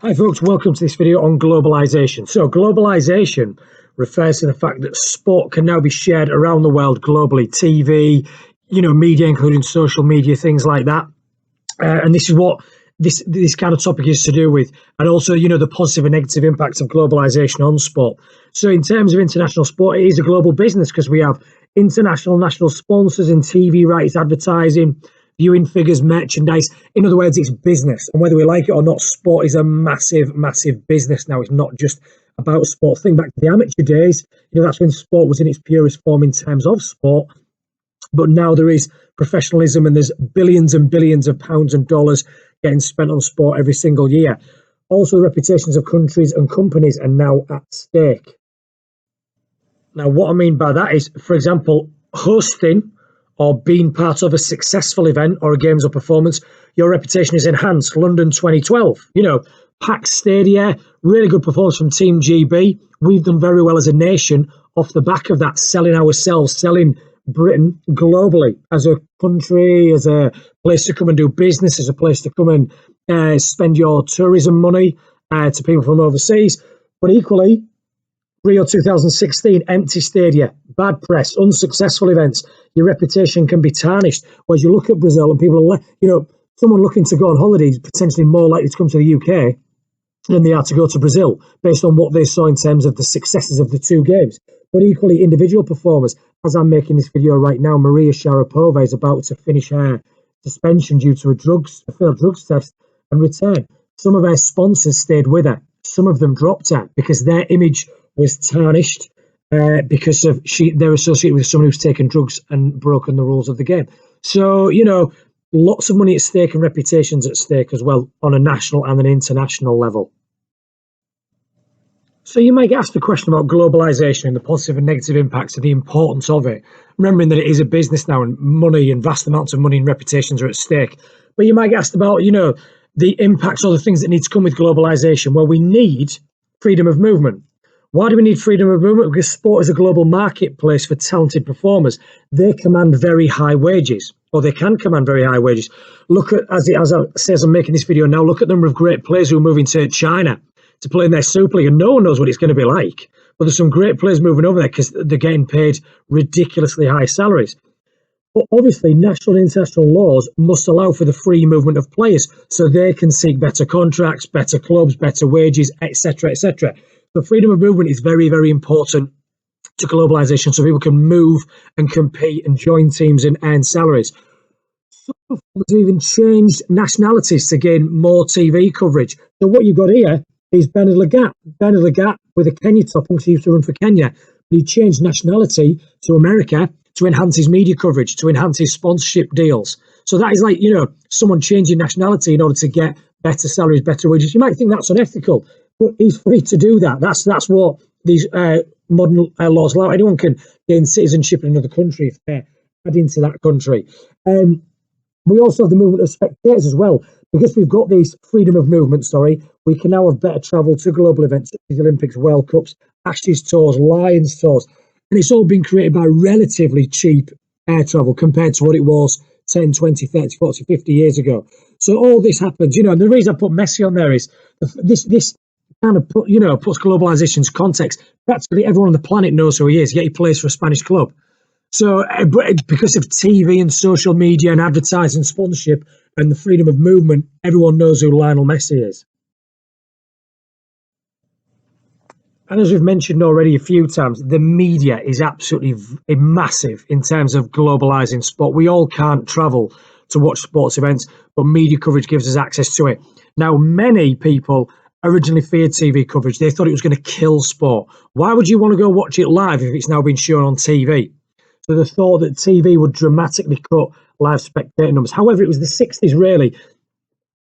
Hi folks, welcome to this video on globalization. So globalization refers to the fact that sport can now be shared around the world globally, TV, media, including social media, things like that. And this is what this kind of topic is to do with, and also, the positive and negative impacts of globalization on sport. So in terms of international sport, it is a global business because we have international national sponsors and TV rights, advertising, viewing figures, merchandise. In other words, it's business. And whether we like it or not, sport is a massive, massive business now. It's not just about sport. Think back to the amateur days. That's when sport was in its purest form in terms of sport. But now there is professionalism and there's billions and billions of pounds and dollars getting spent on sport every single year. Also, the reputations of countries and companies are now at stake. Now, what I mean by that is, for example, hosting or being part of a successful event or a games or performance, your reputation is enhanced. London 2012, packed stadia, really good performance from Team GB. We've done very well as a nation off the back of that, selling ourselves, selling Britain globally as a country, as a place to come and do business, as a place to come and spend your tourism money to people from overseas. But equally, Rio 2016, empty stadia, bad press, unsuccessful events. Your reputation can be tarnished. Whereas you look at Brazil and people are, someone looking to go on holiday is potentially more likely to come to the UK than they are to go to Brazil, based on what they saw in terms of the successes of the two games. But equally, individual performers, as I'm making this video right now, Maria Sharapova is about to finish her suspension due to a failed drugs test and return. Some of her sponsors stayed with her. Some of them dropped her because their image was tarnished because of they're associated with someone who's taken drugs and broken the rules of the game. So, lots of money at stake and reputations at stake as well on a national and an international level. So you might get asked the question about globalization and the positive and negative impacts of the importance of it, remembering that it is a business now and money and vast amounts of money and reputations are at stake. But you might get asked about, the impacts or the things that need to come with globalization. Well, we need freedom of movement. Why do we need freedom of movement? Because sport is a global marketplace for talented performers. They command very high wages, or they can command very high wages. Look at, as I say, as I'm making this video now, look at the number of great players who are moving to China to play in their Super League, and no one knows what it's going to be like. But there's some great players moving over there because they're getting paid ridiculously high salaries. But obviously, national and international laws must allow for the free movement of players so they can seek better contracts, better clubs, better wages, etc., etc. So freedom of movement is very, very important to globalization so people can move and compete and join teams and earn salaries. Some performers have even changed nationalities to gain more TV coverage. So what you've got here is Bernard Lagat. Bernard Lagat with a Kenya top, he used to run for Kenya. But he changed nationality to America to enhance his media coverage, to enhance his sponsorship deals. So that is like, someone changing nationality in order to get better salaries, better wages. You might think that's unethical, but he's free to do that. That's what these modern laws allow. Anyone can gain citizenship in another country if they're heading to that country. We also have the movement of spectators as well. Because we've got this freedom of movement, we can now have better travel to global events such as the Olympics, World Cups, Ashes tours, Lions tours. And it's all been created by relatively cheap air travel compared to what it was 10, 20, 30, 40, 50 years ago. So all this happens, and the reason I put Messi on there is this kind of puts globalization's context. Practically everyone on the planet knows who he is, yet he plays for a Spanish club. So because of TV and social media and advertising, sponsorship and the freedom of movement, everyone knows who Lionel Messi is. And as we've mentioned already a few times, the media is absolutely massive in terms of globalizing sport. We all can't travel to watch sports events, but media coverage gives us access to it. Now, many people originally feared TV coverage. They thought it was going to kill sport. Why would you want to go watch it live if it's now been shown on TV? So the thought that TV would dramatically cut live spectator numbers. However, it was the 60s, really.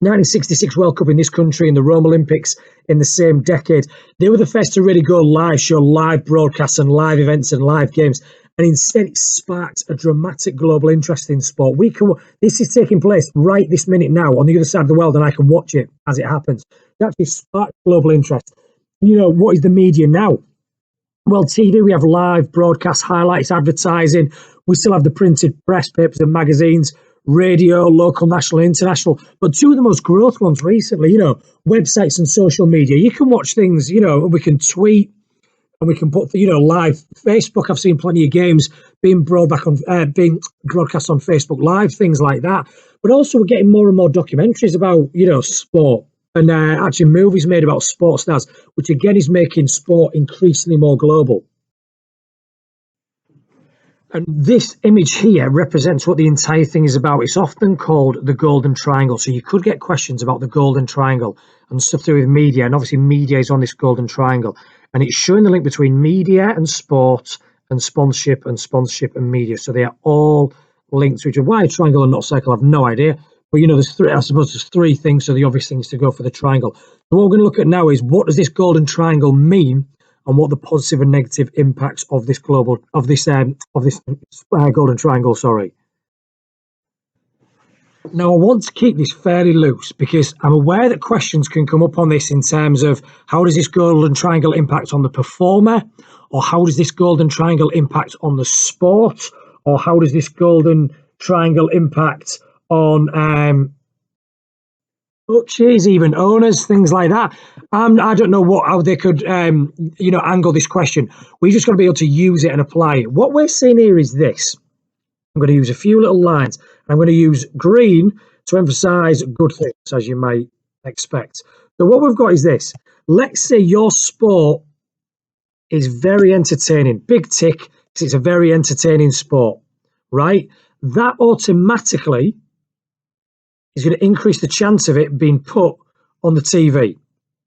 1966 World Cup in this country and the Rome Olympics in the same decade. They were the first to really go live, show live broadcasts and live events and live games. And instead, it sparked a dramatic global interest in sport. This is taking place right this minute now on the other side of the world, and I can watch it as it happens. It actually sparked global interest. What is the media now? Well, TV, we have live broadcast highlights, advertising. We still have the printed press, papers and magazines, radio, local, national, international. But two of the most growth ones recently, websites and social media. You can watch things, we can tweet and we can put, live. Facebook, I've seen plenty of games being being broadcast on Facebook Live, things like that. But also we're getting more and more documentaries about, sport. And actually movies made about sports stars, which again is making sport increasingly more global. And this image here represents what the entire thing is about. It's often called the Golden Triangle. So you could get questions about the Golden Triangle and stuff to do with media. And obviously media is on this Golden Triangle. And it's showing the link between media and sport and sponsorship and media. So they are all linked to each other. Why a triangle and not a circle, I have no idea. But, there's three things. So the obvious thing is to go for the triangle. So what we're going to look at now is, what does this Golden Triangle mean? And what the positive and negative impacts of this Golden Triangle. Sorry. Now, I want to keep this fairly loose because I'm aware that questions can come up on this in terms of, how does this Golden Triangle impact on the performer, or how does this Golden Triangle impact on the sport, or how does this Golden Triangle impact on coaches, even owners, things like that. I don't know how they could, angle this question. We just got to be able to use it and apply it. What we're seeing here is this. I'm going to use a few little lines. I'm going to use green to emphasize good things, as you might expect. So what we've got is this. Let's say your sport is very entertaining. Big tick, because it's a very entertaining sport, right? That automatically is going to increase the chance of it being put on the TV,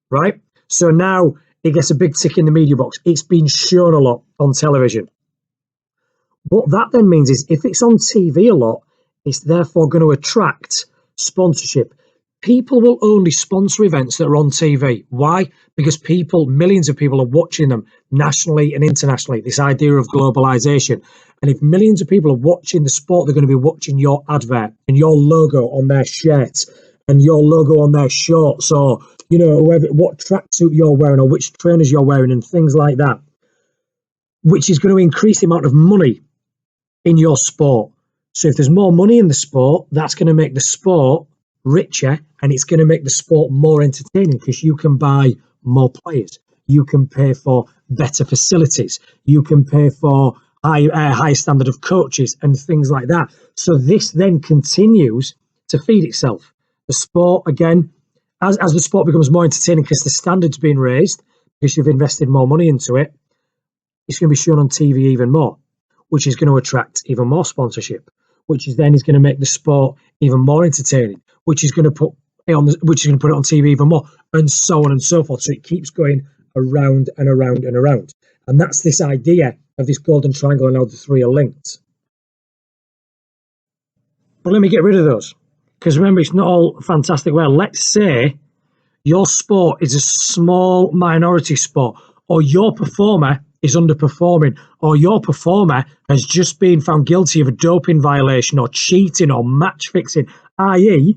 right? So now it gets a big tick in the media box. It's been shown a lot on television. What that then means is, if it's on TV a lot, it's therefore going to attract sponsorship. People will only sponsor events that are on TV. Why? Because millions of people are watching them nationally and internationally, this idea of globalization. And if millions of people are watching the sport, they're going to be watching your advert and your logo on their shirts and your logo on their shorts, or, what tracksuit you're wearing or which trainers you're wearing and things like that, which is going to increase the amount of money in your sport. So if there's more money in the sport, that's going to make the sport richer, and it's going to make the sport more entertaining because you can buy more players, you can pay for better facilities, you can pay for high standard of coaches and things like that. So this then continues to feed itself. The sport, again, as the sport becomes more entertaining because the standard's being raised, because you've invested more money into it, it's going to be shown on TV even more, which is going to attract even more sponsorship, which is going to make the sport even more entertaining, which is going to put it on TV even more, and so on and so forth. So it keeps going around and around and around. And that's this idea of this Golden Triangle and how the three are linked. But let me get rid of those, because remember, it's not all fantastic. Well, let's say your sport is a small minority sport, or your performer is underperforming, or your performer has just been found guilty of a doping violation or cheating or match fixing, i.e.,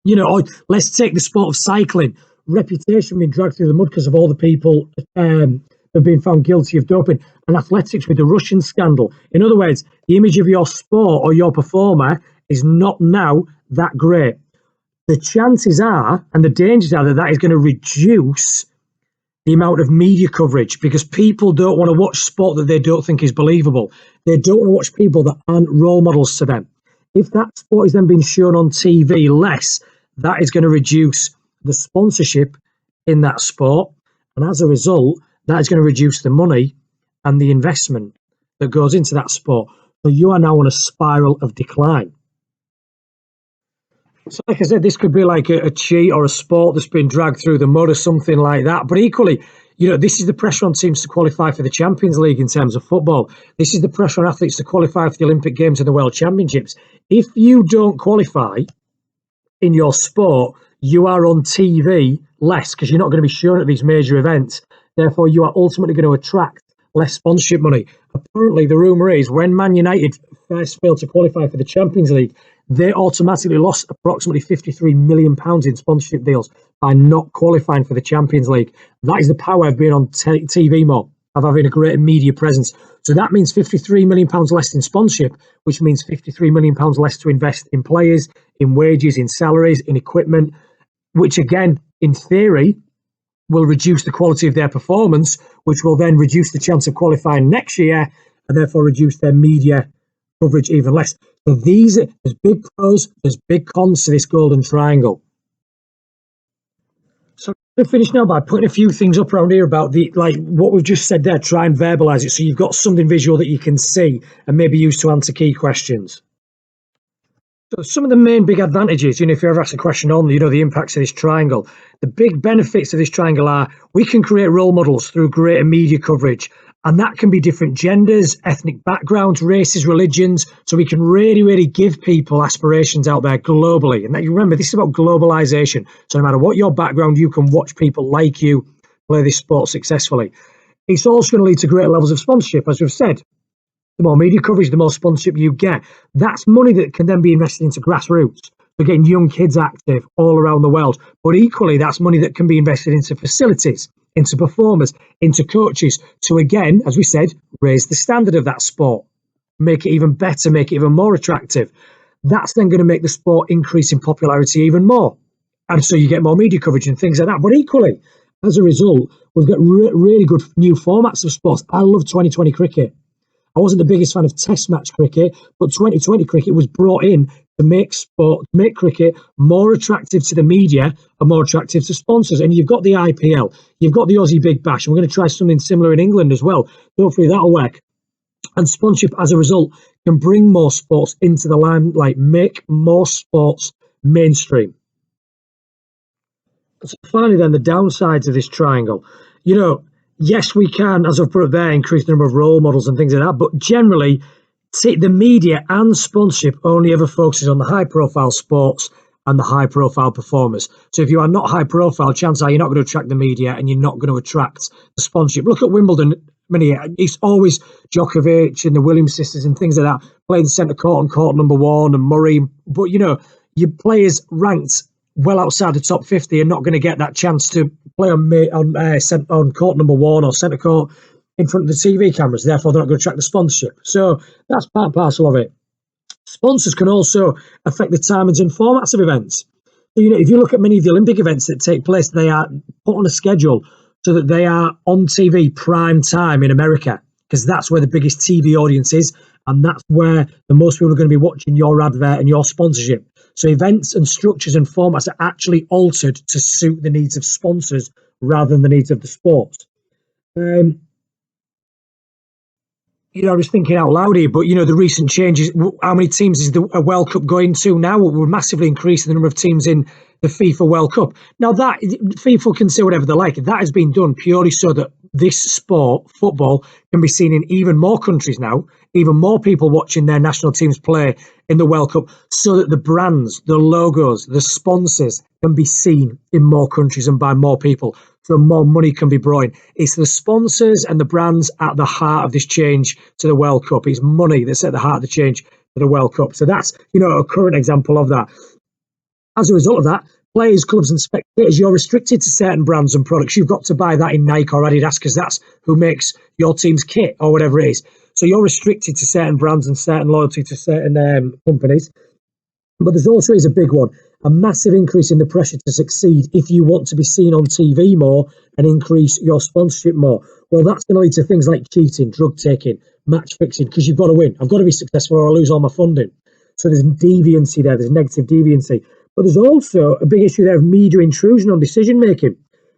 or let's take the sport of cycling, reputation being dragged through the mud because of all the people have been found guilty of doping, and athletics with the Russian scandal. In other words, the image of your sport or your performer is not now that great. The chances are, and the dangers are, that is going to reduce the amount of media coverage, because people don't want to watch sport that they don't think is believable. They don't want to watch people that aren't role models to them. If that sport is then being shown on TV less, that is going to reduce the sponsorship in that sport. And as a result, that is going to reduce the money and the investment that goes into that sport. So you are now on a spiral of decline. So like I said, this could be like a cheat or a sport that's been dragged through the mud or something like that. But equally, this is the pressure on teams to qualify for the Champions League in terms of football. This is the pressure on athletes to qualify for the Olympic Games and the World Championships. If you don't qualify in your sport, you are on TV less because you're not going to be shown at these major events. Therefore, you are ultimately going to attract less sponsorship money. Apparently, the rumour is when Man United first failed to qualify for the Champions League, they automatically lost approximately £53 million in sponsorship deals by not qualifying for the Champions League. That is the power of being on TV more of having a greater media presence. So that means £53 million less in sponsorship, which means £53 million less to invest in players, in wages, in salaries, in equipment, which again, in theory, will reduce the quality of their performance, which will then reduce the chance of qualifying next year and therefore reduce their media coverage even less. So there's big pros, there's big cons to this golden triangle. So I'm going to finish now by putting a few things up around here about what we've just said there. Try and verbalize it so you've got something visual that you can see and maybe use to answer key questions. So some of the main big advantages, if you ever ask a question on, the impacts of this triangle, the big benefits of this triangle are we can create role models through greater media coverage. And that can be different genders, ethnic backgrounds, races, religions. So we can really, really give people aspirations out there globally. And you remember, this is about globalization. So no matter what your background, you can watch people like you play this sport successfully. It's also going to lead to greater levels of sponsorship, as we've said. The more media coverage, the more sponsorship you get. That's money that can then be invested into grassroots. So getting young kids active all around the world. But equally, that's money that can be invested into facilities, into performers, into coaches to, again, as we said, raise the standard of that sport, make it even better, make it even more attractive. That's then going to make the sport increase in popularity even more. And so you get more media coverage and things like that. But equally, as a result, we've got really good new formats of sports. I love 2020 cricket. I wasn't the biggest fan of test match cricket, but 2020 cricket was brought in to make cricket more attractive to the media and more attractive to sponsors. And you've got the IPL, you've got the Aussie Big Bash, and we're going to try something similar in England as well. Hopefully that'll work. And sponsorship, as a result, can bring more sports into the limelight, make more sports mainstream. So finally, then, the downsides of this triangle. Yes, we can, as I've put it there, increase the number of role models and things like that. But generally, the media and sponsorship only ever focuses on the high-profile sports and the high-profile performers. So if you are not high-profile, chances are you're not going to attract the media and you're not going to attract the sponsorship. Look at Wimbledon. It's always Djokovic and the Williams sisters and things like that playing centre court and court number one and Murray. But, your players ranked well outside the top 50 are not going to get that chance to play on court number one or centre court in front of the TV cameras. Therefore, they're not going to attract the sponsorship. So that's part and parcel of it. Sponsors can also affect the timings and formats of events. So, if you look at many of the Olympic events that take place, they are put on a schedule so that they are on TV prime time in America, because that's where the biggest TV audience is, and that's where the most people are going to be watching your advert and your sponsorship. So events and structures and formats are actually altered to suit the needs of sponsors rather than the needs of the sports. I was thinking out loud here, but the recent changes, how many teams is the World Cup going to now? We're massively increasing the number of teams in the FIFA World Cup. Now that FIFA can say whatever they like, that has been done purely so that this sport, football, can be seen in even more countries now, even more people watching their national teams play in the World Cup, so that the brands, the logos, the sponsors can be seen in more countries and by more people, so more money can be brought in. It's the sponsors and the brands at the heart of this change to the World Cup. It's money that's at the heart of the change to the World Cup. So that's, a current example of that. As a result of that, players, clubs and spectators, you're restricted to certain brands and products. You've got to buy that in Nike or Adidas because that's who makes your team's kit or whatever it is. So you're restricted to certain brands and certain loyalty to certain companies. But there's also is a big one, a massive increase in the pressure to succeed if you want to be seen on TV more and increase your sponsorship more. Well, that's going to lead to things like cheating, drug taking, match fixing, because you've got to win. I've got to be successful or I lose all my funding. So there's deviancy there, there's negative deviancy. But there's also a big issue there of media intrusion on decision making.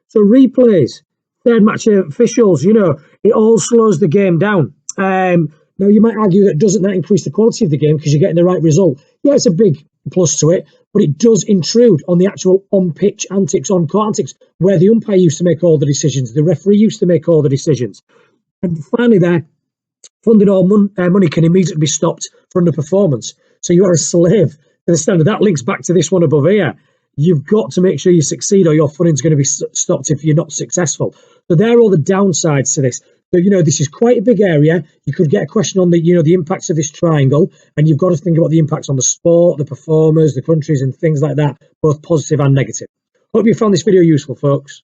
So replays, third match officials, it all slows the game down. Now, you might argue that doesn't that increase the quality of the game because you're getting the right result? Yeah, it's a big plus to it, but it does intrude on the actual on-pitch antics, on-court antics, where the umpire used to make all the decisions, the referee used to make all the decisions. And finally there, funding or money can immediately be stopped for underperformance. So you are a slave to the standard. That links back to this one above here. You've got to make sure you succeed or your funding's going to be stopped if you're not successful. So there are all the downsides to this. So, this is quite a big area. You could get a question on the impacts of this triangle, and you've got to think about the impacts on the sport, the performers, the countries, and things like that, both positive and negative. Hope you found this video useful, folks.